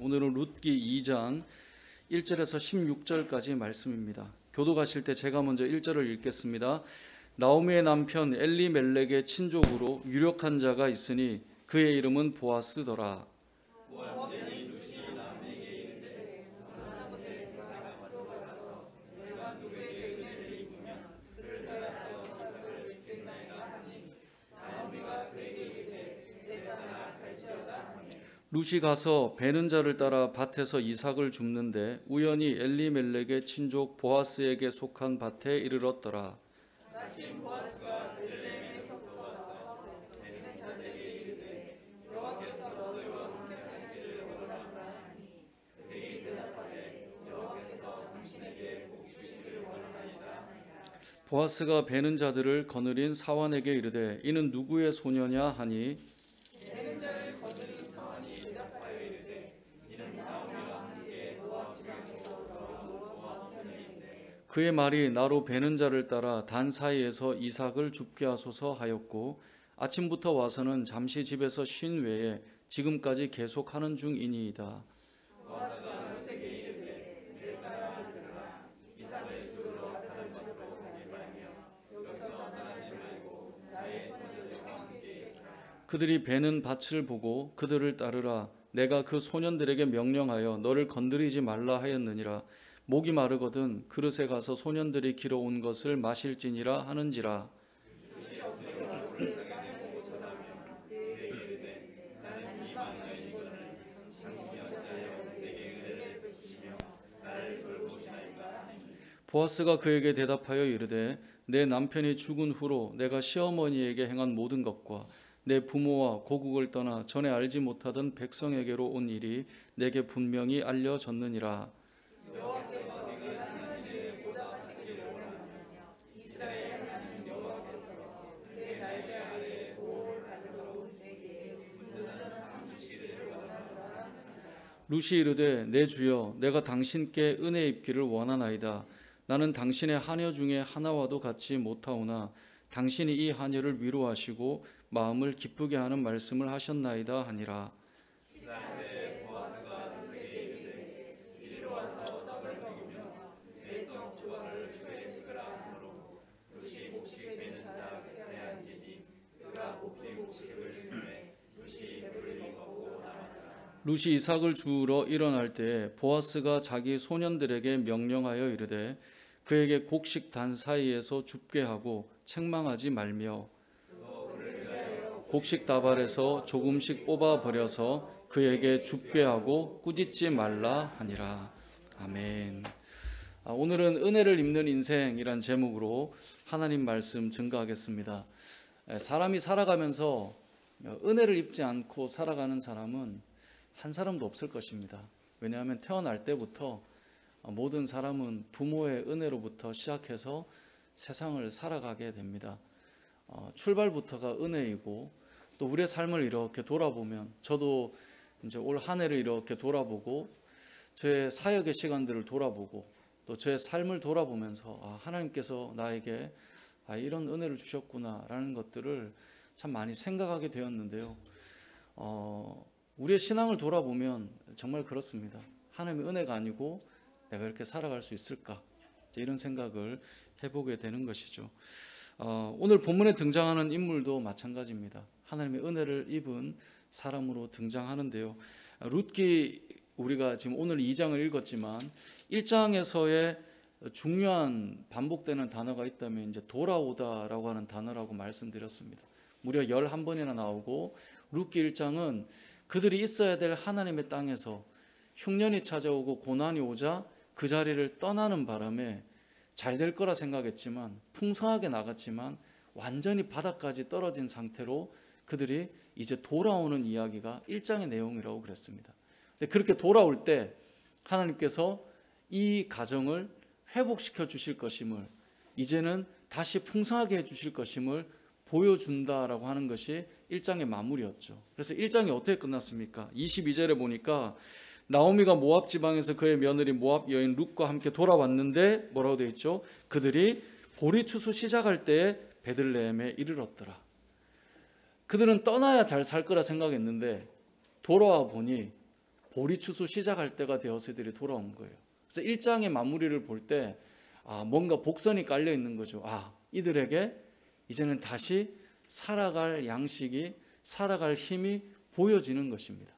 오늘은 룻기 2장 1절에서 16절까지 말씀입니다. 교도 가실 때 제가 먼저 1절을 읽겠습니다. 나오미의 남편 엘리멜렉의 친족으로 유력한 자가 있으니 그의 이름은 보아스더라. 룻이 가서 베는 자를 따라 밭에서 이삭을 줍는데 우연히 엘리멜렉의 친족 보아스에게 속한 밭에 이르렀더라. 마침 보아스가 베들레헴에서부터 와서 베는 자들에게 이르되 여호와께서 너희와 함께 하시기를 원하노라 하니 그들이 대답하되 여호와께서 당신에게 복 주시기를 원하나이다. 보아스가 베는 자들을 거느린 사환에게 이르되 이는 누구의 소녀냐 하니 베는 자를 거느린 사환이 대답하여 이르되 이는 나오미와 함께 모압 지방에서 돌아온 모압 소녀인데 그의 말이 나로 베는 자를 따라 단 사이에서 이삭을 줍게 하소서 하였고 아침부터 와서는 잠시 집에서 쉰 외에 지금까지 계속하는 중이니이다. 보아스가 룻에게 이르되 내 딸아 들으라 이삭을 주우러 다른 집으로 가지 말며 여기서 떠나지 말고 나의 소녀들과 함께 있으라. 그들이 베는 밭을 보고 그들을 따르라. 내가 그 소년들에게 명령하여 너를 건드리지 말라 하였느니라. 목이 마르거든 그릇에 가서 소년들이 길어온 것을 마실지니라 하는지라. 보아스가 그에게 대답하여 이르되 내 남편이 죽은 후로 내가 시어머니에게 행한 모든 것과 내 부모와 고국을 떠나 전에 알지 못하던 백성에게로 온 일이 내게 분명히 알려졌느니라. 여호와께서 내가 하나님을 보답하시기를 원하느냐 이스라엘 하나님 여호와께서 내 날개 아래에 보호를 받으러 내게 든든한 삶 주시기를 원하노라. 룻이 이르되 내 주여 내가 당신께 은혜 입기를 원하나이다. 나는 당신의 하녀 중에 하나와도 같지 못하오나 당신이 이 하녀를 위로하시고 마음을 기쁘게 하는 말씀을 하셨나이다 하니라. 룻이 이삭을 주우러 일어날 때에 보아스가 자기 소년들에게 명령하여 이르되 그에게 곡식 단 사이에서 줍게 하고 책망하지 말며 곡식 다발에서 조금씩 뽑아 버려서 그에게 줍게 하고 꾸짖지 말라 하니라. 아멘. 오늘은 은혜를 입는 인생이란 제목으로 하나님 말씀 증거하겠습니다. 사람이 살아가면서 은혜를 입지 않고 살아가는 사람은 한 사람도 없을 것입니다. 왜냐하면 태어날 때부터 모든 사람은 부모의 은혜로부터 시작해서 세상을 살아가게 됩니다. 출발부터가 은혜이고 또 우리의 삶을 이렇게 돌아보면 저도 이제 올 한 해를 이렇게 돌아보고 저의 사역의 시간들을 돌아보고 또 저의 삶을 돌아보면서 하나님께서 나에게 이런 은혜를 주셨구나라는 것들을 참 많이 생각하게 되었는데요. 우리의 신앙을 돌아보면 정말 그렇습니다. 하나님의 은혜가 아니고 내가 이렇게 살아갈 수 있을까? 이런 생각을 해보게 되는 것이죠. 오늘 본문에 등장하는 인물도 마찬가지입니다. 하나님의 은혜를 입은 사람으로 등장하는데요. 룻기 우리가 지금 오늘 2장을 읽었지만 1장에서의 중요한 반복되는 단어가 있다면 이제 돌아오다라고 하는 단어라고 말씀드렸습니다. 무려 11번이나 나오고 룻기 1장은 그들이 있어야 될 하나님의 땅에서 흉년이 찾아오고 고난이 오자 그 자리를 떠나는 바람에 잘 될 거라 생각했지만 풍성하게 나갔지만 완전히 바닥까지 떨어진 상태로 그들이 이제 돌아오는 이야기가 1장의 내용이라고 그랬습니다. 근데 그렇게 돌아올 때 하나님께서 이 가정을 회복시켜 주실 것임을 이제는 다시 풍성하게 해주실 것임을 보여준다라고 하는 것이 1장의 마무리였죠. 그래서 1장이 어떻게 끝났습니까? 22절에 보니까 나오미가 모압 지방에서 그의 며느리 모압 여인 룻과 함께 돌아왔는데 뭐라고 되어 있죠? 그들이 보리 추수 시작할 때에 베들레헴에 이르렀더라. 그들은 떠나야 잘 살 거라 생각했는데 돌아와 보니 보리추수 시작할 때가 되어서 이들이 돌아온 거예요. 그래서 1장의 마무리를 볼 때 뭔가 복선이 깔려 있는 거죠. 이들에게 이제는 다시 살아갈 양식이, 살아갈 힘이 보여지는 것입니다.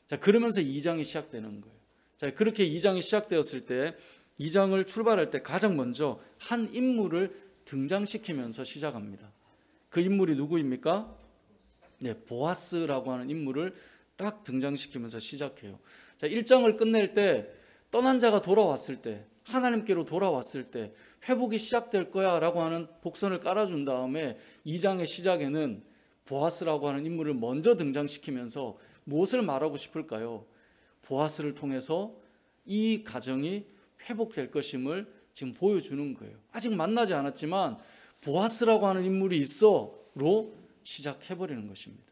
자, 그러면서 2장이 시작되는 거예요. 자, 그렇게 2장이 시작되었을 때 2장을 출발할 때 가장 먼저 한 인물을 등장시키면서 시작합니다. 그 인물이 누구입니까? 네, 보아스라고 하는 인물을 딱 등장시키면서 시작해요. 자, 1장을 끝낼 때 떠난 자가 돌아왔을 때, 하나님께로 돌아왔을 때 회복이 시작될 거야 라고 하는 복선을 깔아준 다음에 2장의 시작에는 보아스라고 하는 인물을 먼저 등장시키면서 무엇을 말하고 싶을까요? 보아스를 통해서 이 가정이 회복될 것임을 지금 보여주는 거예요. 아직 만나지 않았지만 보아스라고 하는 인물이 있어로 시작해버리는 것입니다.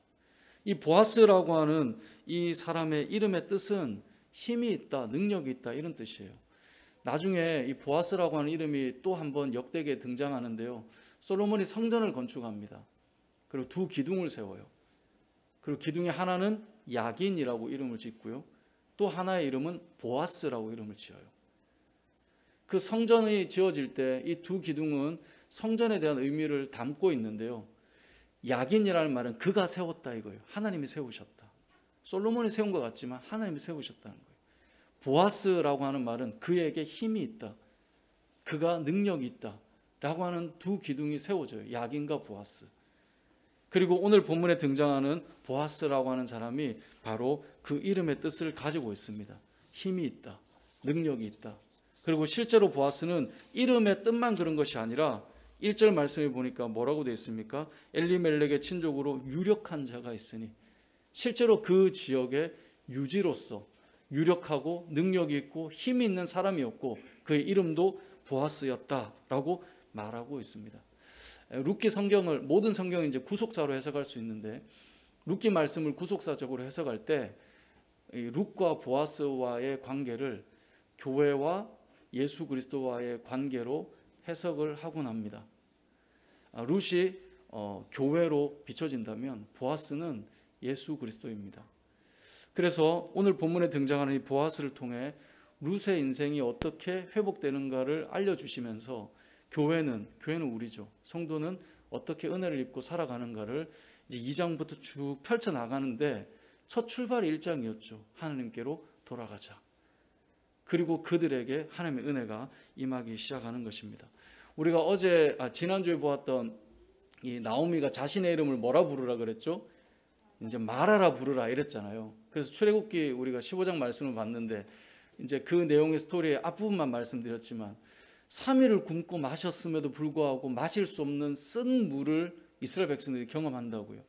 이 보아스라고 하는 이 사람의 이름의 뜻은 힘이 있다, 능력이 있다 이런 뜻이에요. 나중에 이 보아스라고 하는 이름이 또 한 번 역대기에 등장하는데요. 솔로몬이 성전을 건축합니다. 그리고 두 기둥을 세워요. 그리고 기둥의 하나는 야긴이라고 이름을 짓고요. 또 하나의 이름은 보아스라고 이름을 지어요. 그 성전이 지어질 때 이 두 기둥은 성전에 대한 의미를 담고 있는데요. 야긴이라는 말은 그가 세웠다 이거예요. 하나님이 세우셨다. 솔로몬이 세운 것 같지만 하나님이 세우셨다는 거예요. 보아스라고 하는 말은 그에게 힘이 있다. 그가 능력이 있다. 라고 하는 두 기둥이 세워져요. 야긴과 보아스. 그리고 오늘 본문에 등장하는 보아스라고 하는 사람이 바로 그 이름의 뜻을 가지고 있습니다. 힘이 있다. 능력이 있다. 그리고 실제로 보아스는 이름의 뜻만 그런 것이 아니라 1절 말씀에 보니까 뭐라고 되어 있습니까? 엘리멜렉의 친족으로 유력한 자가 있으니 실제로 그 지역의 유지로서 유력하고 능력이 있고 힘이 있는 사람이었고 그의 이름도 보아스였다라고 말하고 있습니다. 룻기 성경을 모든 성경을 이제 구속사로 해석할 수 있는데 룻기 말씀을 구속사적으로 해석할 때 룻과 보아스와의 관계를 교회와 예수 그리스도와의 관계로 해석을 하곤 합니다. 룻이 교회로 비춰진다면 보아스는 예수 그리스도입니다. 그래서 오늘 본문에 등장하는 이 보아스를 통해 룻의 인생이 어떻게 회복되는가를 알려주시면서 교회는 우리죠. 성도는 어떻게 은혜를 입고 살아가는가를 이제 2장부터 쭉 펼쳐나가는데 첫 출발이 1장이었죠. 하나님께로 돌아가자. 그리고 그들에게 하나님의 은혜가 임하기 시작하는 것입니다. 우리가 지난주에 보았던 이 나오미가 자신의 이름을 뭐라 부르라 그랬죠? 이제 말하라 부르라 이랬잖아요. 그래서 출애굽기 우리가 15장 말씀을 봤는데 이제 그 내용의 스토리의 앞부분만 말씀드렸지만 3일을 굶고 마셨음에도 불구하고 마실 수 없는 쓴 물을 이스라엘 백성들이 경험한다고요.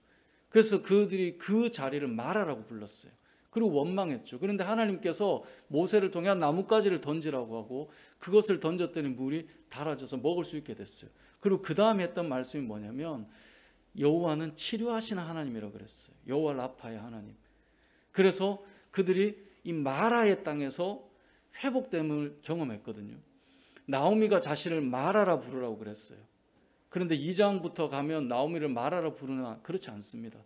그래서 그들이 그 자리를 마라라고 불렀어요. 그리고 원망했죠. 그런데 하나님께서 모세를 통해 나뭇가지를 던지라고 하고 그것을 던졌더니 물이 달아져서 먹을 수 있게 됐어요. 그리고 그 다음에 했던 말씀이 뭐냐면 여호와는 치료하시는 하나님이라고 그랬어요. 여호와 라파의 하나님. 그래서 그들이 이 마라의 땅에서 회복됨을 경험했거든요. 나오미가 자신을 마라라 부르라고 그랬어요. 그런데 2장부터 가면 나오미를 마라라 부르나 그렇지 않습니다.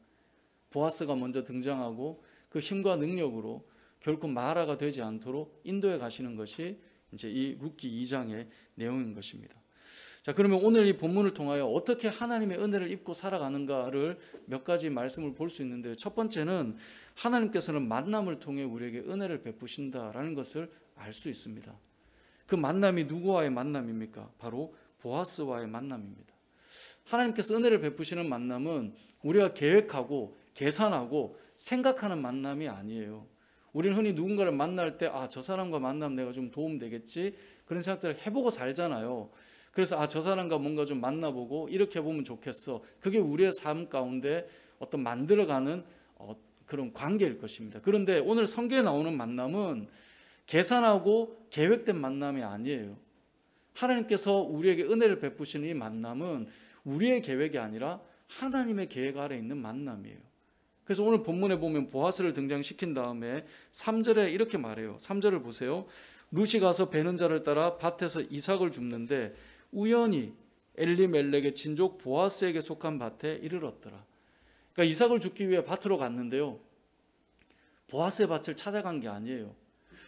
보아스가 먼저 등장하고 그 힘과 능력으로 결코 마라가 되지 않도록 인도해 가시는 것이 이제 이 룻기 2장의 내용인 것입니다. 자, 그러면 오늘 이 본문을 통하여 어떻게 하나님의 은혜를 입고 살아가는가를 몇 가지 말씀을 볼 수 있는데요. 첫 번째는 하나님께서는 만남을 통해 우리에게 은혜를 베푸신다라는 것을 알 수 있습니다. 그 만남이 누구와의 만남입니까? 바로 보아스와의 만남입니다. 하나님께서 은혜를 베푸시는 만남은 우리가 계획하고 계산하고 생각하는 만남이 아니에요. 우리는 흔히 누군가를 만날 때 저 사람과 만나면 내가 좀 도움 되겠지 그런 생각들을 해보고 살잖아요. 그래서 저 사람과 뭔가 좀 만나보고 이렇게 보면 좋겠어. 그게 우리의 삶 가운데 어떤 만들어가는 그런 관계일 것입니다. 그런데 오늘 성경에 나오는 만남은 계산하고 계획된 만남이 아니에요. 하나님께서 우리에게 은혜를 베푸시는 이 만남은 우리의 계획이 아니라 하나님의 계획 아래 있는 만남이에요. 그래서 오늘 본문에 보면 보아스를 등장시킨 다음에 3절에 이렇게 말해요. 3절을 보세요. 룻이 가서 베는 자를 따라 밭에서 이삭을 줍는데 우연히 엘리멜렉의 친족 보아스에게 속한 밭에 이르렀더라. 그러니까 이삭을 줍기 위해 밭으로 갔는데요. 보아스의 밭을 찾아간 게 아니에요.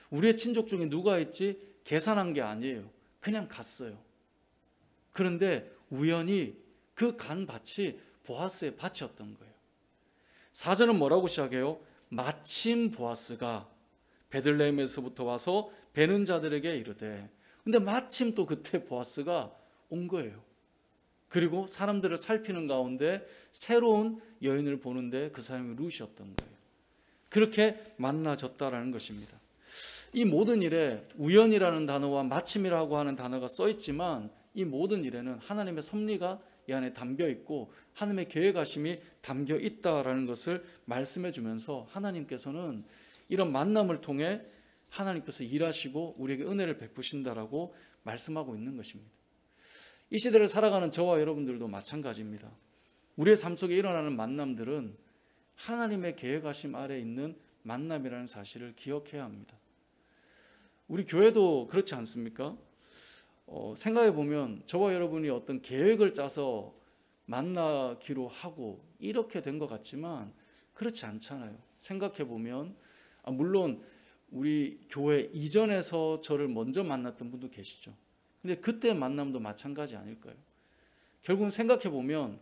우리의 친족 중에 누가 있지? 계산한 게 아니에요. 그냥 갔어요. 그런데 우연히 그 간 밭이 보아스의 밭이었던 거예요. 4절은 뭐라고 시작해요? 마침 보아스가 베들레헴에서부터 와서 베는 자들에게 이르되, 근데 마침 또 그때 보아스가 온 거예요. 그리고 사람들을 살피는 가운데 새로운 여인을 보는데 그 사람이 룻이었던 거예요. 그렇게 만나졌다라는 것입니다. 이 모든 일에 우연이라는 단어와 마침이라고 하는 단어가 써 있지만 이 모든 일에는 하나님의 섭리가 이 안에 담겨 있고 하나님의 계획하심이 담겨 있다라는 것을 말씀해 주면서 하나님께서는 이런 만남을 통해 하나님께서 일하시고 우리에게 은혜를 베푸신다라고 말씀하고 있는 것입니다. 이 시대를 살아가는 저와 여러분들도 마찬가지입니다. 우리의 삶 속에 일어나는 만남들은 하나님의 계획하심 아래 있는 만남이라는 사실을 기억해야 합니다. 우리 교회도 그렇지 않습니까? 생각해 보면 저와 여러분이 어떤 계획을 짜서 만나기로 하고 이렇게 된 것 같지만 그렇지 않잖아요. 생각해 보면 물론 우리 교회 이전에서 저를 먼저 만났던 분도 계시죠. 근데 그때 만남도 마찬가지 아닐까요? 결국은 생각해 보면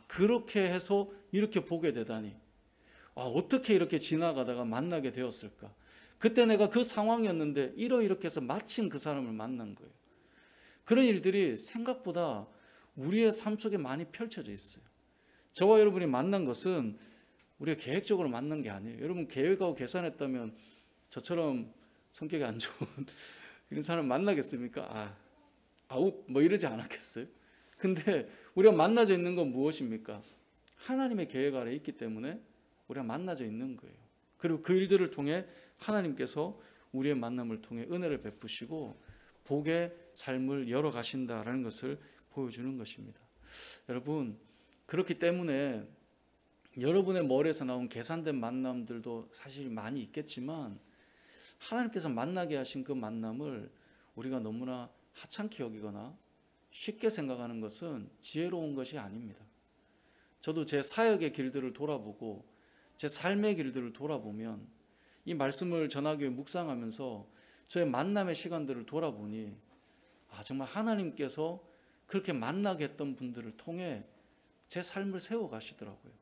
그렇게 해서 이렇게 보게 되다니, 어떻게 이렇게 지나가다가 만나게 되었을까? 그때 내가 그 상황이었는데 이렇게 해서 마침 그 사람을 만난 거예요. 그런 일들이 생각보다 우리의 삶 속에 많이 펼쳐져 있어요. 저와 여러분이 만난 것은 우리가 계획적으로 만난 게 아니에요. 여러분 계획하고 계산했다면 저처럼 성격이 안 좋은 이런 사람 만나겠습니까? 아웃 뭐 이러지 않았겠어요? 근데 우리가 만나져 있는 건 무엇입니까? 하나님의 계획 아래 있기 때문에 우리가 만나져 있는 거예요. 그리고 그 일들을 통해 하나님께서 우리의 만남을 통해 은혜를 베푸시고 복의 삶을 열어가신다라는 것을 보여주는 것입니다. 여러분, 그렇기 때문에 여러분의 머리에서 나온 계산된 만남들도 사실 많이 있겠지만 하나님께서 만나게 하신 그 만남을 우리가 너무나 하찮게 여기거나 쉽게 생각하는 것은 지혜로운 것이 아닙니다. 저도 제 사역의 길들을 돌아보고 제 삶의 길들을 돌아보면 이 말씀을 전하기 위해 묵상하면서 저의 만남의 시간들을 돌아보니 정말 하나님께서 그렇게 만나게 했던 분들을 통해 제 삶을 세워가시더라고요.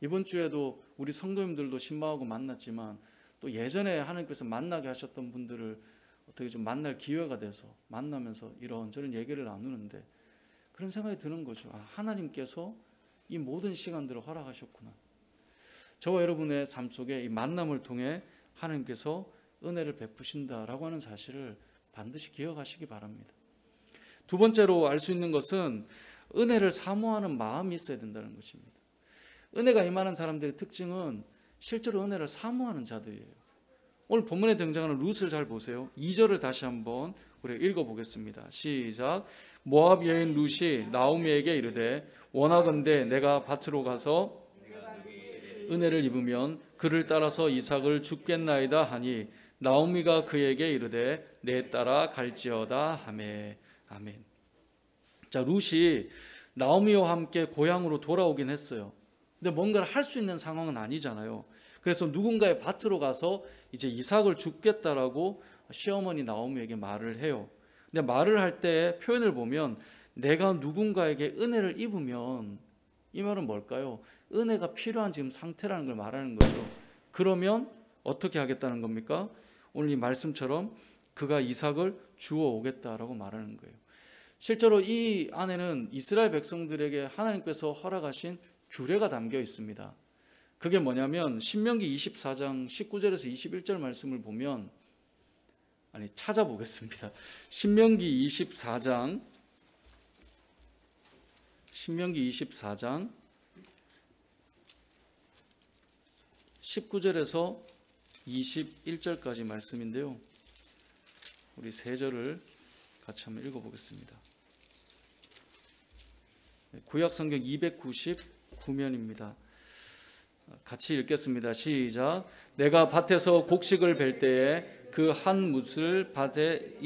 이번 주에도 우리 성도님들도 신방하고 만났지만 또 예전에 하나님께서 만나게 하셨던 분들을 어떻게 좀 만날 기회가 돼서 만나면서 이런저런 얘기를 나누는데 그런 생각이 드는 거죠. 하나님께서 이 모든 시간들을 허락하셨구나. 저와 여러분의 삶 속에 이 만남을 통해 하나님께서 은혜를 베푸신다라고 하는 사실을 반드시 기억하시기 바랍니다. 두 번째로 알 수 있는 것은 은혜를 사모하는 마음이 있어야 된다는 것입니다. 은혜가 임하는 사람들의 특징은 실제로 은혜를 사모하는 자들이에요. 오늘 본문에 등장하는 룻을 잘 보세요. 2절을 다시 한번 우리가 읽어보겠습니다. 시작. 모압 여인 룻이 나오미에게 이르되 원하건대 내가 밭으로 가서 은혜를 입으면 그를 따라서 이삭을 줍겠나이다 하니 나오미가 그에게 이르되 내 따라 갈지어다 하매. 아멘. 자, 룻이 나오미와 함께 고향으로 돌아오긴 했어요. 근데 뭔가를 할 수 있는 상황은 아니잖아요. 그래서 누군가의 밭으로 가서 이제 이삭을 줍겠다라고 시어머니 나오미에게 말을 해요. 근데 말을 할 때 표현을 보면 내가 누군가에게 은혜를 입으면 이 말은 뭘까요? 은혜가 필요한 지금 상태라는 걸 말하는 거죠. 그러면 어떻게 하겠다는 겁니까? 오늘 이 말씀처럼 그가 이삭을 주워 오겠다라고 말하는 거예요. 실제로 이 안에는 이스라엘 백성들에게 하나님께서 허락하신 규례가 담겨 있습니다. 그게 뭐냐면 신명기 24장 19절에서 21절 말씀을 보면 찾아보겠습니다. 신명기 24장 19절에서 21절까지 말씀인데요. 우리 세 절을 같이 한번 읽어보겠습니다. 구약성경 299면입니다. 같이 읽겠습니다. 시작. 내가 밭에서 곡식을 벨 때에 그 한 뭇을 밭에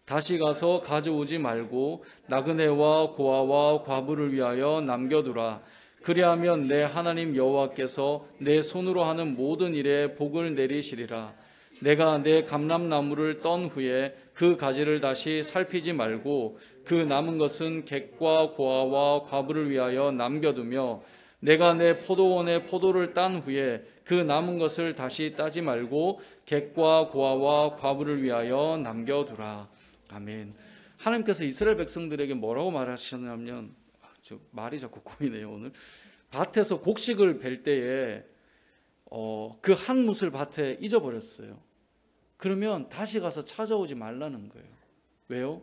다시 가서 가져오지 말고 나그네와 고아와 과부를 위하여 남겨두라. 그리하면 내 하나님 여호와께서 내 손으로 하는 모든 일에 복을 내리시리라. 내가 내 감람나무를 떤 후에 그 가지를 다시 살피지 말고 그 남은 것은 객과 고아와 과부를 위하여 남겨두며 내가 내 포도원에 포도를 딴 후에 그 남은 것을 다시 따지 말고 객과 고아와 과부를 위하여 남겨두라. 아멘. 하나님께서 이스라엘 백성들에게 뭐라고 말하셨냐면, 말이 자꾸 고이네요 오늘. 밭에서 곡식을 벨 때에 그 한 뭇을 밭에 잊어버렸어요. 그러면 다시 가서 찾아오지 말라는 거예요. 왜요?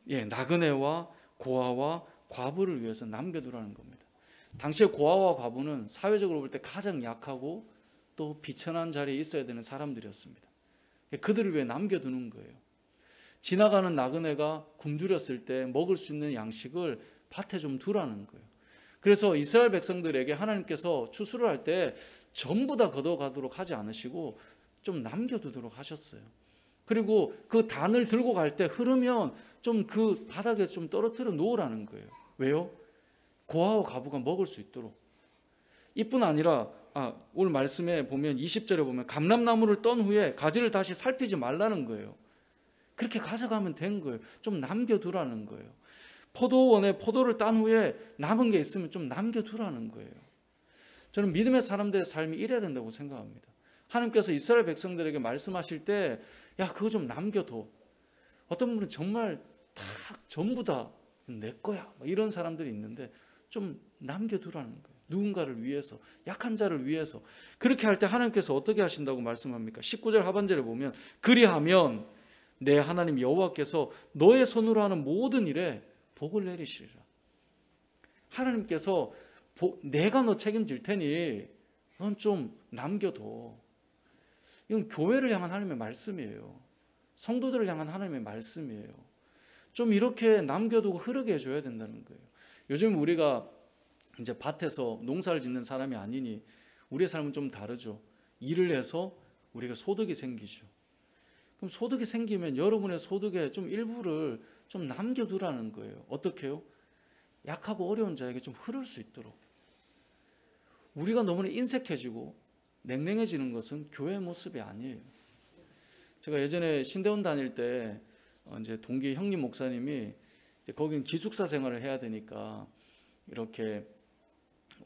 나그네와 고아와 과부를 위해서 남겨두라는 겁니다. 당시에 고아와 과부는 사회적으로 볼 때 가장 약하고 또 비천한 자리에 있어야 되는 사람들이었습니다. 그들을 위해 남겨두는 거예요. 지나가는 나그네가 굶주렸을 때 먹을 수 있는 양식을 밭에 좀 두라는 거예요. 그래서 이스라엘 백성들에게 하나님께서 추수를 할 때 전부 다 걷어가도록 하지 않으시고 좀 남겨두도록 하셨어요. 그리고 그 단을 들고 갈 때 흐르면 좀 그 바닥에 좀 떨어뜨려 놓으라는 거예요. 왜요? 고아와 과부가 먹을 수 있도록. 이뿐 아니라 오늘 말씀에 보면 20절에 보면 감람나무를 떤 후에 가지를 다시 살피지 말라는 거예요. 그렇게 가져가면 된 거예요. 좀 남겨두라는 거예요. 포도원에 포도를 딴 후에 남은 게 있으면 좀 남겨두라는 거예요. 저는 믿음의 사람들의 삶이 이래야 된다고 생각합니다. 하나님께서 이스라엘 백성들에게 말씀하실 때 그거 좀 남겨둬. 어떤 분은 정말 다 전부 다 내 거야 이런 사람들이 있는데 좀 남겨두라는 거예요. 누군가를 위해서, 약한 자를 위해서. 그렇게 할 때 하나님께서 어떻게 하신다고 말씀합니까? 19절 하반절에 보면 그리하면 내 하나님 여호와께서 너의 손으로 하는 모든 일에 복을 내리시리라. 하나님께서 내가 너 책임질 테니 넌 좀 남겨둬. 이건 교회를 향한 하나님의 말씀이에요. 성도들을 향한 하나님의 말씀이에요. 좀 이렇게 남겨두고 흐르게 해줘야 된다는 거예요. 요즘 우리가 이제 밭에서 농사를 짓는 사람이 아니니 우리의 삶은 좀 다르죠. 일을 해서 우리가 소득이 생기죠. 그럼 소득이 생기면 여러분의 소득의 좀 일부를 좀 남겨두라는 거예요. 어떻게 해요? 약하고 어려운 자에게 좀 흐를 수 있도록. 우리가 너무나 인색해지고 냉랭해지는 것은 교회의 모습이 아니에요. 제가 예전에 신대원 다닐 때 이제 동기 형님 목사님이 거기는 기숙사 생활을 해야 되니까 이렇게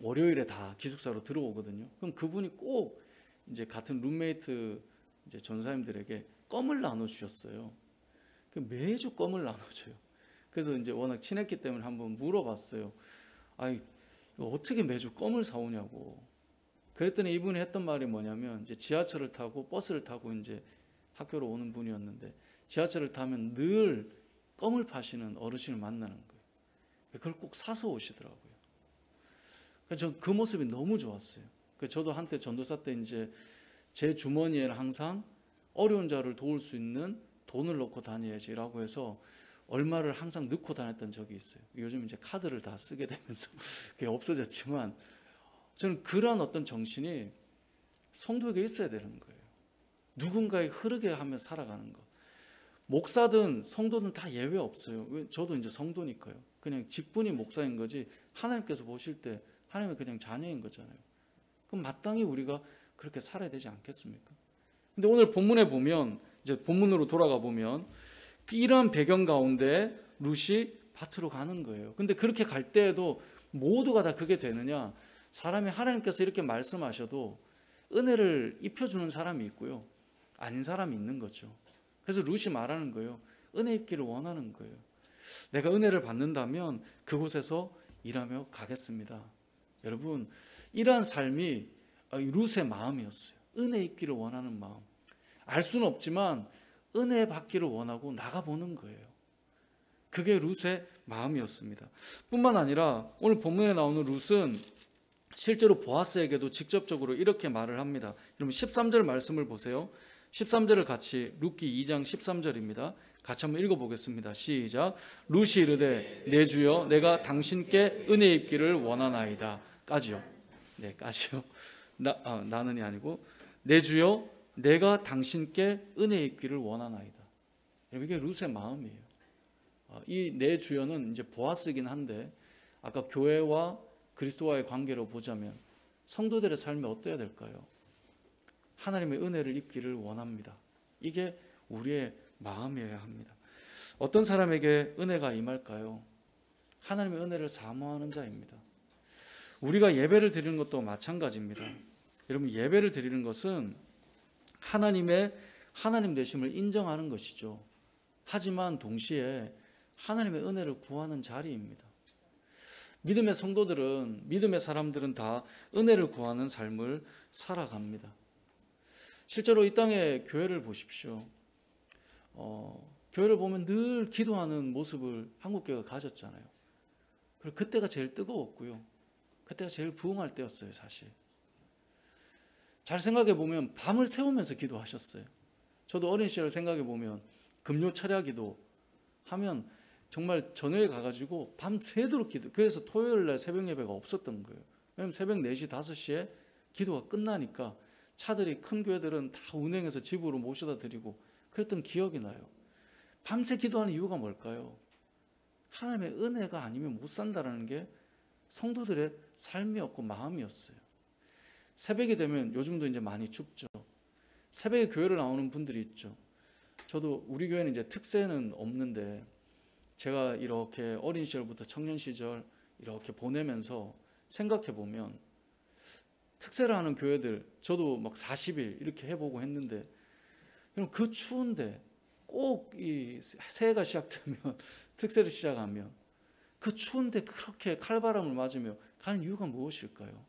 월요일에 다 기숙사로 들어오거든요. 그럼 그분이 꼭 이제 같은 룸메이트 이제 전사님들에게 껌을 나눠주셨어요. 매주 껌을 나눠줘요. 그래서 이제 워낙 친했기 때문에 한번 물어봤어요. 이거 어떻게 매주 껌을 사오냐고. 그랬더니 이분이 했던 말이 뭐냐면 이제 지하철을 타고 버스를 타고 이제 학교로 오는 분이었는데 지하철을 타면 늘 껌을 파시는 어르신을 만나는 거예요. 그걸 꼭 사서 오시더라고요. 그래서 전 그 모습이 너무 좋았어요. 저도 한때 전도사 때 이제 제 주머니에는 항상 어려운 자를 도울 수 있는 돈을 넣고 다녀야지라고 해서 얼마를 항상 넣고 다녔던 적이 있어요. 요즘 이제 카드를 다 쓰게 되면서 그게 없어졌지만 저는 그런 어떤 정신이 성도에게 있어야 되는 거예요. 누군가에 흐르게 하며 살아가는 것. 목사든 성도든 다 예외 없어요. 저도 이제 성도니까요. 그냥 직분이 목사인 거지 하나님께서 보실 때 하나님의 그냥 자녀인 거잖아요. 그럼 마땅히 우리가 그렇게 살아야 되지 않겠습니까? 근데 오늘 본문에 보면 이제 본문으로 돌아가 보면 이러한 배경 가운데 룻이 밭으로 가는 거예요. 근데 그렇게 갈 때에도 모두가 다 그게 되느냐? 사람이 하나님께서 이렇게 말씀하셔도 은혜를 입혀주는 사람이 있고요. 아닌 사람이 있는 거죠. 그래서 룻이 말하는 거예요. 은혜 입기를 원하는 거예요. 내가 은혜를 받는다면 그곳에서 일하며 가겠습니다. 여러분, 이러한 삶이 룻의 마음이었어요. 은혜 입기를 원하는 마음. 알 수는 없지만 은혜 받기를 원하고 나가보는 거예요. 그게 룻의 마음이었습니다. 뿐만 아니라 오늘 본문에 나오는 룻은 실제로 보아스에게도 직접적으로 이렇게 말을 합니다. 여러분 13절 말씀을 보세요. 13절을 같이 룻기 2장 13절입니다. 같이 한번 읽어보겠습니다. 시작. 룻이 이르되 내 주여 내가 당신께 은혜 입기를 원하나이다. 까지요. 네, 까지요. 나는이 아니고 내 주여 내가 당신께 은혜 입기를 원하나이다. 이게 룻의 마음이에요. 이 내 주여는 이제 보아스긴 한데 아까 교회와 그리스도와의 관계로 보자면 성도들의 삶이 어때야 될까요? 하나님의 은혜를 입기를 원합니다. 이게 우리의 마음이어야 합니다. 어떤 사람에게 은혜가 임할까요? 하나님의 은혜를 사모하는 자입니다. 우리가 예배를 드리는 것도 마찬가지입니다. 여러분, 예배를 드리는 것은 하나님의 하나님 되심을 인정하는 것이죠. 하지만 동시에 하나님의 은혜를 구하는 자리입니다. 믿음의 성도들은, 믿음의 사람들은 다 은혜를 구하는 삶을 살아갑니다. 실제로 이 땅의 교회를 보십시오. 교회를 보면 늘 기도하는 모습을 한국교회가 가졌잖아요. 그리고 그때가 제일 뜨거웠고요. 그때가 제일 부흥할 때였어요, 사실. 잘 생각해 보면 밤을 새우면서 기도하셨어요. 저도 어린 시절 생각해 보면 금요 철야 기도 하면 정말 저녁에 가가지고 밤새도록 기도. 그래서 토요일 날 새벽 예배가 없었던 거예요. 왜냐하면 새벽 4시, 5시에 기도가 끝나니까 차들이, 큰 교회들은 다 운행해서 집으로 모셔다 드리고 그랬던 기억이 나요. 밤새 기도하는 이유가 뭘까요? 하나님의 은혜가 아니면 못 산다는 게 성도들의 삶이었고 마음이었어요. 새벽이 되면 요즘도 이제 많이 춥죠. 새벽에 교회를 나오는 분들이 있죠. 저도 우리 교회는 이제 특세는 없는데 제가 이렇게 어린 시절부터 청년 시절 이렇게 보내면서 생각해 보면 특세를 하는 교회들, 저도 막 40일 이렇게 해보고 했는데 그 추운데 꼭 이 새해가 시작되면 특세를 시작하면 그 추운데 그렇게 칼바람을 맞으며 가는 이유가 무엇일까요?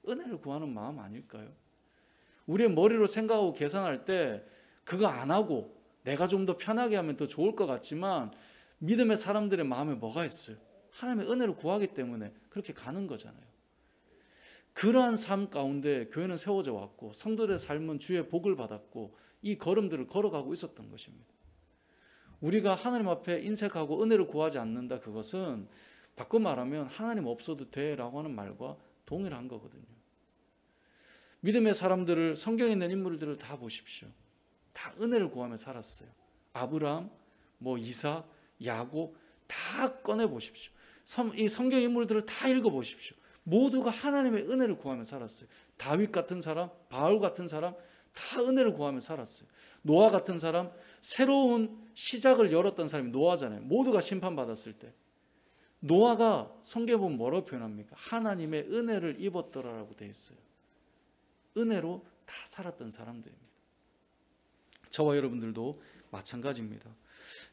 은혜를 구하는 마음 아닐까요? 우리의 머리로 생각하고 계산할 때 그거 안 하고 내가 좀 더 편하게 하면 더 좋을 것 같지만 믿음의 사람들의 마음에 뭐가 있어요? 하나님의 은혜를 구하기 때문에 그렇게 가는 거잖아요. 그러한 삶 가운데 교회는 세워져 왔고 성도들의 삶은 주의 복을 받았고 이 걸음들을 걸어가고 있었던 것입니다. 우리가 하나님 앞에 인색하고 은혜를 구하지 않는다, 그것은 바꿔 말하면 하나님 없어도 돼라고 하는 말과 동일한 거거든요. 믿음의 사람들을, 성경에 있는 인물들을 다 보십시오. 다 은혜를 구하며 살았어요. 아브라함, 이삭, 야곱 다 꺼내 보십시오. 이 성경 인물들을 다 읽어 보십시오. 모두가 하나님의 은혜를 구하며 살았어요. 다윗 같은 사람, 바울 같은 사람 다 은혜를 구하며 살았어요. 노아 같은 사람, 새로운 시작을 열었던 사람이 노아잖아요. 모두가 심판받았을 때 노아가 성경에 보면 뭐라고 표현합니까? 하나님의 은혜를 입었더라라고 되어 있어요. 은혜로 다 살았던 사람들입니다. 저와 여러분들도 마찬가지입니다.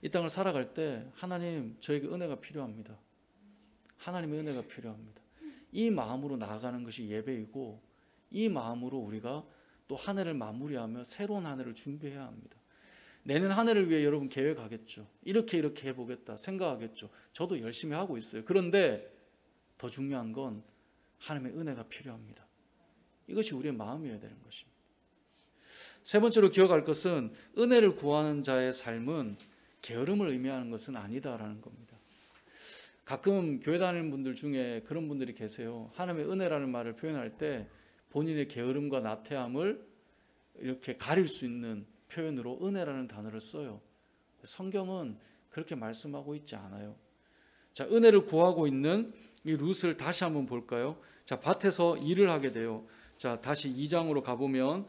이 땅을 살아갈 때 하나님, 저에게 은혜가 필요합니다. 하나님의 은혜가 필요합니다. 이 마음으로 나아가는 것이 예배이고 이 마음으로 우리가 또 한 해를 마무리하며 새로운 한 해를 준비해야 합니다. 내년 한 해를 위해 여러분 계획하겠죠. 이렇게 해보겠다 생각하겠죠. 저도 열심히 하고 있어요. 그런데 더 중요한 건 하나님의 은혜가 필요합니다. 이것이 우리의 마음이어야 되는 것입니다. 세 번째로 기억할 것은 은혜를 구하는 자의 삶은 게으름을 의미하는 것은 아니다라는 겁니다. 가끔 교회 다니는 분들 중에 그런 분들이 계세요. 하나님의 은혜라는 말을 표현할 때 본인의 게으름과 나태함을 이렇게 가릴 수 있는 표현으로 은혜라는 단어를 써요. 성경은 그렇게 말씀하고 있지 않아요. 자, 은혜를 구하고 있는 이 룻을 다시 한번 볼까요? 자, 밭에서 일을 하게 돼요. 자, 다시 2장으로 가보면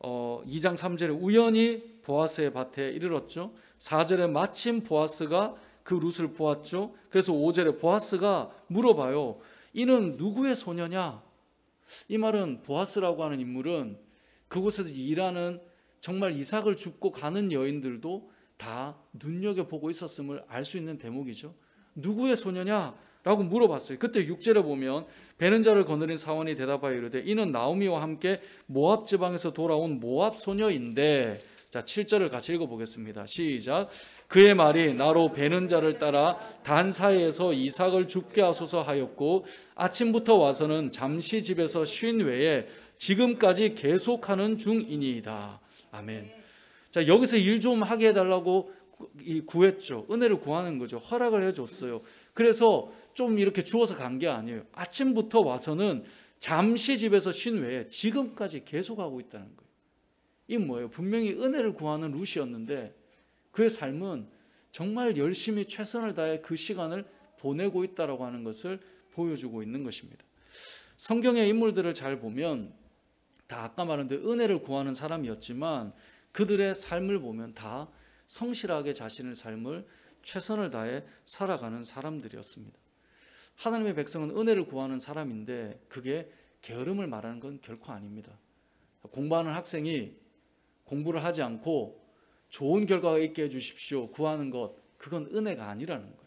2장 3절에 우연히 보아스의 밭에 이르렀죠. 4절에 마침 보아스가 그 룻을 보았죠. 그래서 5절에 보아스가 물어봐요. 이는 누구의 소녀냐? 이 말은 보아스라고 하는 인물은 그곳에서 일하는 정말 이삭을 줍고 가는 여인들도 다 눈여겨보고 있었음을 알 수 있는 대목이죠. 누구의 소녀냐라고 물어봤어요. 그때 6절에 보면 베는 자를 거느린 사원이 대답하여 이르되 이는 나오미와 함께 모압 지방에서 돌아온 모압 소녀인데, 자 7절을 같이 읽어보겠습니다. 시작. 그의 말이 나로 베는 자를 따라 단 사이에서 이삭을 줍게 하소서 하였고 아침부터 와서는 잠시 집에서 쉰 외에 지금까지 계속하는 중이니이다. 아멘. 자, 여기서 일 좀 하게 해달라고 구했죠. 은혜를 구하는 거죠. 허락을 해줬어요. 그래서 좀 이렇게 주워서 간 게 아니에요. 아침부터 와서는 잠시 집에서 쉰 외에 지금까지 계속하고 있다는 거예요. 이 뭐예요? 분명히 은혜를 구하는 룻이었는데 그의 삶은 정말 열심히 최선을 다해 그 시간을 보내고 있다라고 하는 것을 보여주고 있는 것입니다. 성경의 인물들을 잘 보면 다 아까 말한 대로 은혜를 구하는 사람이었지만 그들의 삶을 보면 다 성실하게 자신의 삶을 최선을 다해 살아가는 사람들이었습니다. 하나님의 백성은 은혜를 구하는 사람인데 그게 게으름을 말하는 건 결코 아닙니다. 공부하는 학생이 공부를 하지 않고 좋은 결과가 있게 해주십시오 구하는 것, 그건 은혜가 아니라는 거예요.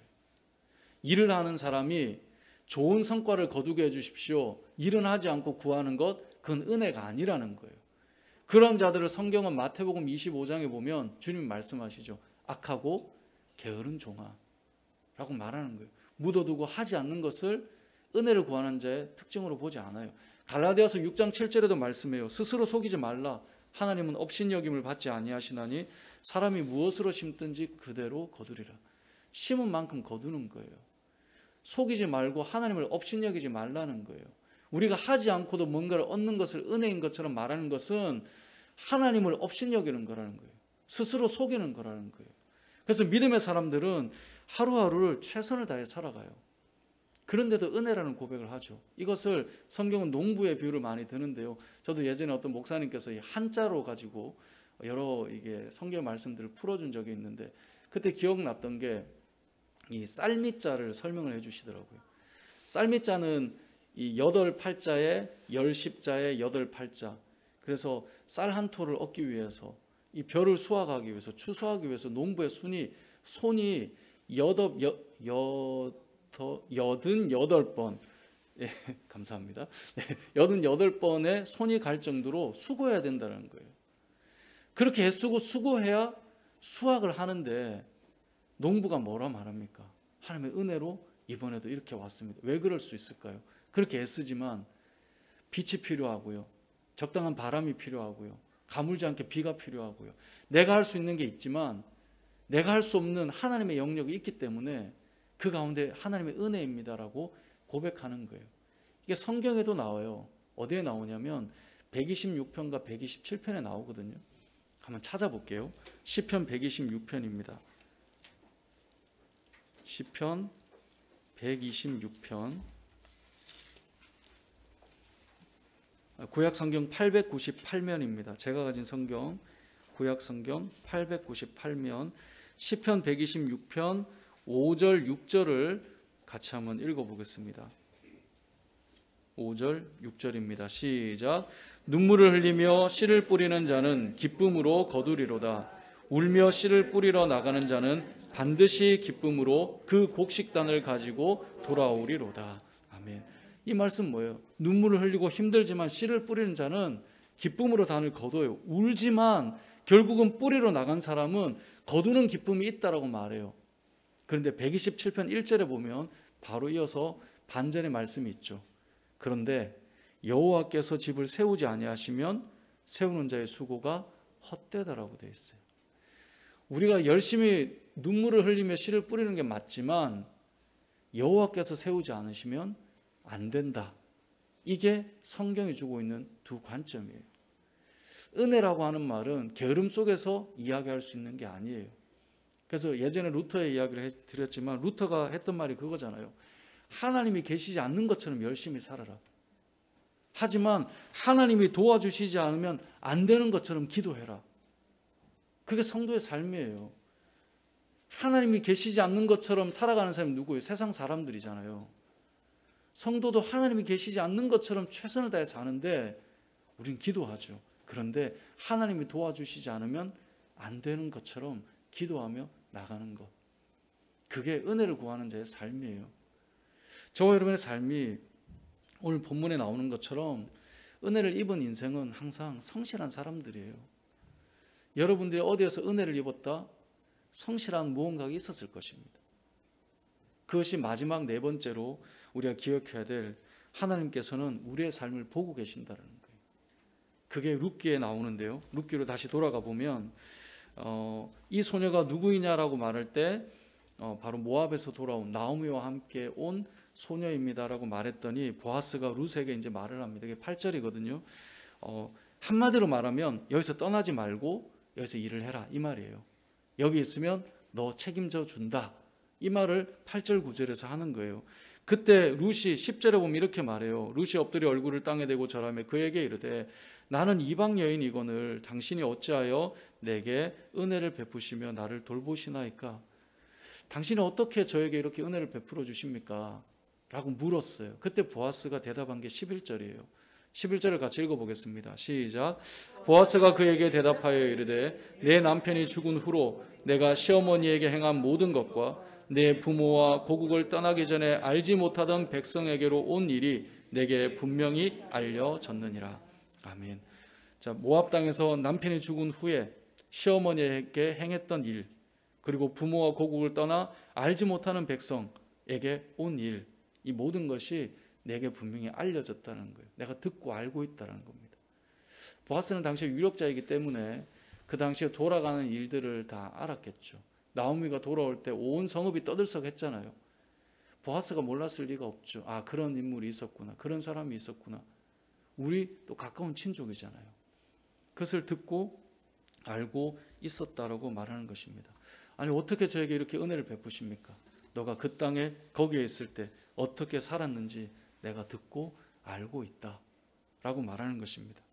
일을 하는 사람이 좋은 성과를 거두게 해주십시오 일은 하지 않고 구하는 것, 그건 은혜가 아니라는 거예요. 그런 자들을 성경은 마태복음 25장에 보면 주님 말씀하시죠. 악하고 게으른 종아라고 말하는 거예요. 묻어두고 하지 않는 것을 은혜를 구하는 자의 특징으로 보지 않아요. 갈라디아서 6장 7절에도 말씀해요. 스스로 속이지 말라. 하나님은 업신여김을 받지 아니하시나니 사람이 무엇으로 심든지 그대로 거두리라. 심은 만큼 거두는 거예요. 속이지 말고 하나님을 업신여기지 말라는 거예요. 우리가 하지 않고도 뭔가를 얻는 것을 은혜인 것처럼 말하는 것은 하나님을 업신여기는 거라는 거예요. 스스로 속이는 거라는 거예요. 그래서 믿음의 사람들은 하루하루를 최선을 다해 살아가요. 그런데도 은혜라는 고백을 하죠. 이것을 성경은 농부의 비유를 많이 드는데요. 저도 예전에 어떤 목사님께서 이 한자로 가지고 여러 이게 성경 말씀들을 풀어준 적이 있는데 그때 기억났던 게 이 쌀미자를 설명을 해주시더라고요. 쌀미자는 이 8팔자에 10십자에 8팔자. 그래서 쌀 한 톨을 얻기 위해서 이 벼를 수확하기 위해서 추수하기 위해서 농부의 손이 88번 예, 감사합니다. 88번의 손이 갈 정도로 수고해야 된다는 거예요. 그렇게 애쓰고 수고해야 수확을 하는데 농부가 뭐라 말합니까? 하나님의 은혜로 이번에도 이렇게 왔습니다. 왜 그럴 수 있을까요? 그렇게 애쓰지만 빛이 필요하고요. 적당한 바람이 필요하고요. 가물지 않게 비가 필요하고요. 내가 할 수 있는 게 있지만 내가 할 수 없는 하나님의 영역이 있기 때문에 그 가운데 하나님의 은혜입니다라고 고백하는 거예요. 이게 성경에도 나와요. 어디에 나오냐면 126편과 127편에 나오거든요. 한번 찾아볼게요. 시편 126편입니다. 시편 126편 구약 성경 898면입니다. 제가 가진 성경 구약 성경 898면 시편 126편 5절 6절을 같이 한번 읽어보겠습니다. 5절 6절입니다. 시작. 눈물을 흘리며 씨를 뿌리는 자는 기쁨으로 거두리로다. 울며 씨를 뿌리러 나가는 자는 반드시 기쁨으로 그 곡식단을 가지고 돌아오리로다. 아멘. 이 말씀 뭐예요? 눈물을 흘리고 힘들지만 씨를 뿌리는 자는 기쁨으로 단을 거둬요. 울지만 결국은 뿌리러 나간 사람은 거두는 기쁨이 있다라고 말해요. 그런데 127편 1절에 보면 바로 이어서 반전의 말씀이 있죠. 그런데 여호와께서 집을 세우지 아니하시면 세우는 자의 수고가 헛되다라고 되어 있어요. 우리가 열심히 눈물을 흘리며 씨를 뿌리는 게 맞지만 여호와께서 세우지 않으시면 안 된다. 이게 성경이 주고 있는 두 관점이에요. 은혜라고 하는 말은 게으름 속에서 이야기할 수 있는 게 아니에요. 그래서 예전에 루터의 이야기를 드렸지만 루터가 했던 말이 그거잖아요. 하나님이 계시지 않는 것처럼 열심히 살아라. 하지만 하나님이 도와주시지 않으면 안 되는 것처럼 기도해라. 그게 성도의 삶이에요. 하나님이 계시지 않는 것처럼 살아가는 사람이 누구예요? 세상 사람들이잖아요. 성도도 하나님이 계시지 않는 것처럼 최선을 다해 사는데 우린 기도하죠. 그런데 하나님이 도와주시지 않으면 안 되는 것처럼 기도하며 나가는 것. 그게 은혜를 구하는 자의 삶이에요. 저와 여러분의 삶이 오늘 본문에 나오는 것처럼 은혜를 입은 인생은 항상 성실한 사람들이에요. 여러분들이 어디에서 은혜를 입었다? 성실한 무언가가 있었을 것입니다. 그것이 마지막 네 번째로 우리가 기억해야 될 하나님께서는 우리의 삶을 보고 계신다는 거예요. 그게 룻기에 나오는데요. 룻기로 다시 돌아가 보면 이 소녀가 누구이냐라고 말할 때 바로 모압에서 돌아온 나오미와 함께 온 소녀입니다라고 말했더니 보아스가 룻에게 이제 말을 합니다. 이게 8절이거든요. 한마디로 말하면 여기서 떠나지 말고 여기서 일을 해라 이 말이에요. 여기 있으면 너 책임져 준다. 이 말을 8절 9절에서 하는 거예요. 그때 룻이 10절에 보면 이렇게 말해요. 룻이 엎드려 얼굴을 땅에 대고 절하며 그에게 이르되 나는 이방 여인이거늘 당신이 어찌하여 내게 은혜를 베푸시며 나를 돌보시나이까? 당신이 어떻게 저에게 이렇게 은혜를 베풀어 주십니까? 라고 물었어요. 그때 보아스가 대답한 게 11절이에요. 11절을 같이 읽어보겠습니다. 시작. 보아스가 그에게 대답하여 이르되 내 남편이 죽은 후로 내가 시어머니에게 행한 모든 것과 내 부모와 고국을 떠나기 전에 알지 못하던 백성에게로 온 일이 내게 분명히 알려졌느니라. 아멘. 자, 모압 땅에서 남편이 죽은 후에 시어머니에게 행했던 일, 그리고 부모와 고국을 떠나 알지 못하는 백성에게 온 일, 이 모든 것이 내게 분명히 알려졌다는 거예요. 내가 듣고 알고 있다는 겁니다. 보아스는 당시에 유력자이기 때문에 그 당시에 돌아가는 일들을 다 알았겠죠. 나오미가 돌아올 때 온 성읍이 떠들썩했잖아요. 보아스가 몰랐을 리가 없죠. 아, 그런 인물이 있었구나. 그런 사람이 있었구나. 우리 또 가까운 친족이잖아요. 그것을 듣고 알고 있었다라고 말하는 것입니다. 아니, 어떻게 저에게 이렇게 은혜를 베푸십니까? 너가 그 땅에 거기에 있을 때 어떻게 살았는지 내가 듣고 알고 있다 라고 말하는 것입니다.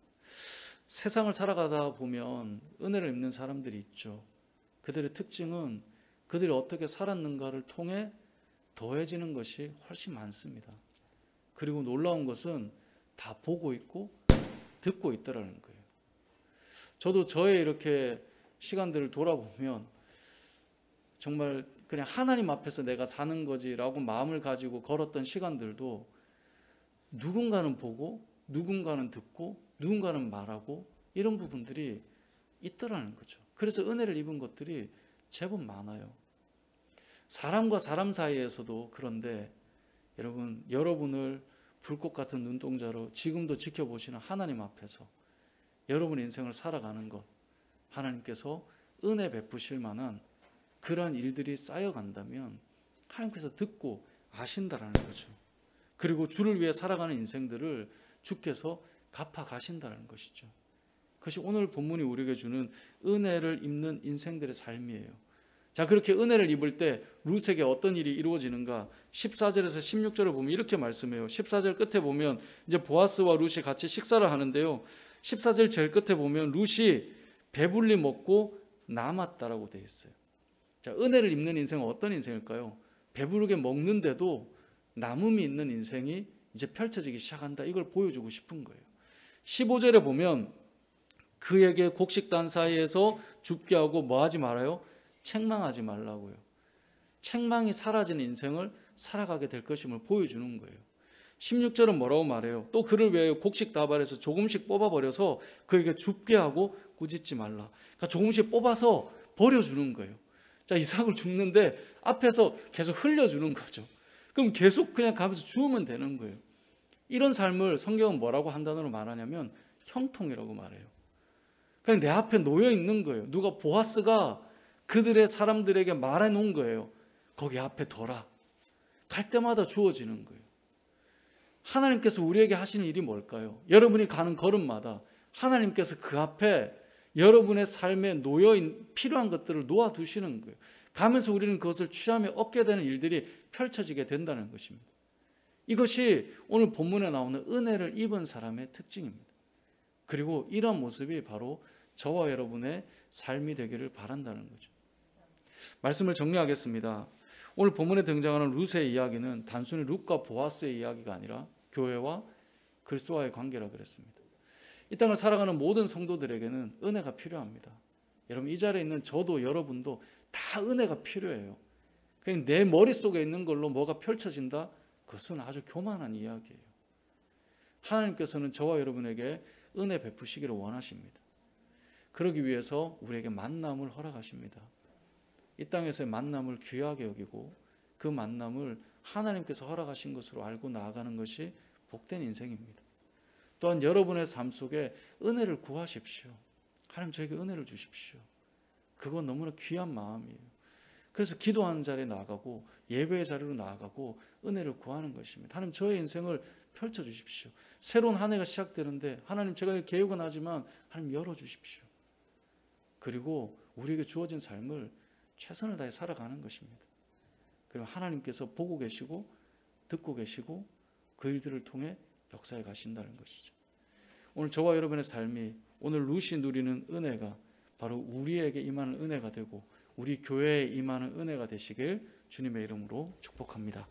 세상을 살아가다 보면 은혜를 입는 사람들이 있죠. 그들의 특징은 그들이 어떻게 살았는가를 통해 더해지는 것이 훨씬 많습니다. 그리고 놀라운 것은 다 보고 있고 듣고 있더라는 거예요. 저도 저의 이렇게 시간들을 돌아보면 정말 그냥 하나님 앞에서 내가 사는 거지라고 마음을 가지고 걸었던 시간들도 누군가는 보고 누군가는 듣고 누군가는 말하고 이런 부분들이 있더라는 거죠. 그래서 은혜를 입은 것들이 제법 많아요. 사람과 사람 사이에서도 그런데 여러분, 여러분을 불꽃 같은 눈동자로 지금도 지켜보시는 하나님 앞에서 여러분 인생을 살아가는 것, 하나님께서 은혜 베푸실 만한 그런 일들이 쌓여간다면 하나님께서 듣고 아신다라는 거죠. 그리고 주를 위해 살아가는 인생들을 주께서 갚아 가신다는 것이죠. 그것이 오늘 본문이 우리에게 주는 은혜를 입는 인생들의 삶이에요. 자, 그렇게 은혜를 입을 때 룻에게 어떤 일이 이루어지는가? 14절에서 16절을 보면 이렇게 말씀해요. 14절 끝에 보면 이제 보아스와 룻이 같이 식사를 하는데요. 14절 제일 끝에 보면 룻이 배불리 먹고 남았다라고 되어 있어요. 자, 은혜를 입는 인생은 어떤 인생일까요? 배부르게 먹는데도 남음이 있는 인생이 이제 펼쳐지기 시작한다. 이걸 보여주고 싶은 거예요. 15절에 보면 그에게 곡식단 사이에서 줍게 하고 뭐 하지 말아요? 책망하지 말라고요. 책망이 사라진 인생을 살아가게 될 것임을 보여주는 거예요. 16절은 뭐라고 말해요? 또 그를 위하여 곡식 다발에서 조금씩 뽑아버려서 그에게 줍게 하고 꾸짖지 말라. 그러니까 조금씩 뽑아서 버려주는 거예요. 자, 이삭을 줍는데 앞에서 계속 흘려주는 거죠. 그럼 계속 그냥 가면서 주우면 되는 거예요. 이런 삶을 성경은 뭐라고 한 단어로 말하냐면 형통이라고 말해요. 그냥 내 앞에 놓여 있는 거예요. 누가 보아스가 그들의 사람들에게 말해 놓은 거예요. 거기 앞에 둬라. 갈 때마다 주어지는 거예요. 하나님께서 우리에게 하시는 일이 뭘까요? 여러분이 가는 걸음마다 하나님께서 그 앞에 여러분의 삶에 필요한 것들을 놓아두시는 거예요. 가면서 우리는 그것을 취하며 얻게 되는 일들이 펼쳐지게 된다는 것입니다. 이것이 오늘 본문에 나오는 은혜를 입은 사람의 특징입니다. 그리고 이런 모습이 바로 저와 여러분의 삶이 되기를 바란다는 거죠. 말씀을 정리하겠습니다. 오늘 본문에 등장하는 룻의 이야기는 단순히 룻과 보아스의 이야기가 아니라 교회와 그리스도와의 관계라 그랬습니다. 이 땅을 살아가는 모든 성도들에게는 은혜가 필요합니다. 여러분, 이 자리에 있는 저도 여러분도 다 은혜가 필요해요. 그냥 내 머릿속에 있는 걸로 뭐가 펼쳐진다? 그것은 아주 교만한 이야기예요. 하나님께서는 저와 여러분에게 은혜 베푸시기를 원하십니다. 그러기 위해서 우리에게 만남을 허락하십니다. 이 땅에서의 만남을 귀하게 여기고 그 만남을 하나님께서 허락하신 것으로 알고 나아가는 것이 복된 인생입니다. 또한 여러분의 삶 속에 은혜를 구하십시오. 하나님, 저에게 은혜를 주십시오. 그건 너무나 귀한 마음이에요. 그래서 기도하는 자리에 나아가고 예배의 자리로 나아가고 은혜를 구하는 것입니다. 하나님, 저의 인생을 펼쳐주십시오. 새로운 한 해가 시작되는데 하나님, 제가 계획은 하지만 하나님 열어주십시오. 그리고 우리에게 주어진 삶을 최선을 다해 살아가는 것입니다. 그리고 하나님께서 보고 계시고 듣고 계시고 그 일들을 통해 역사에 가신다는 것이죠. 오늘 저와 여러분의 삶이 오늘 루시 누리는 은혜가 바로 우리에게 임하는 은혜가 되고 우리 교회에 임하는 은혜가 되시길 주님의 이름으로 축복합니다.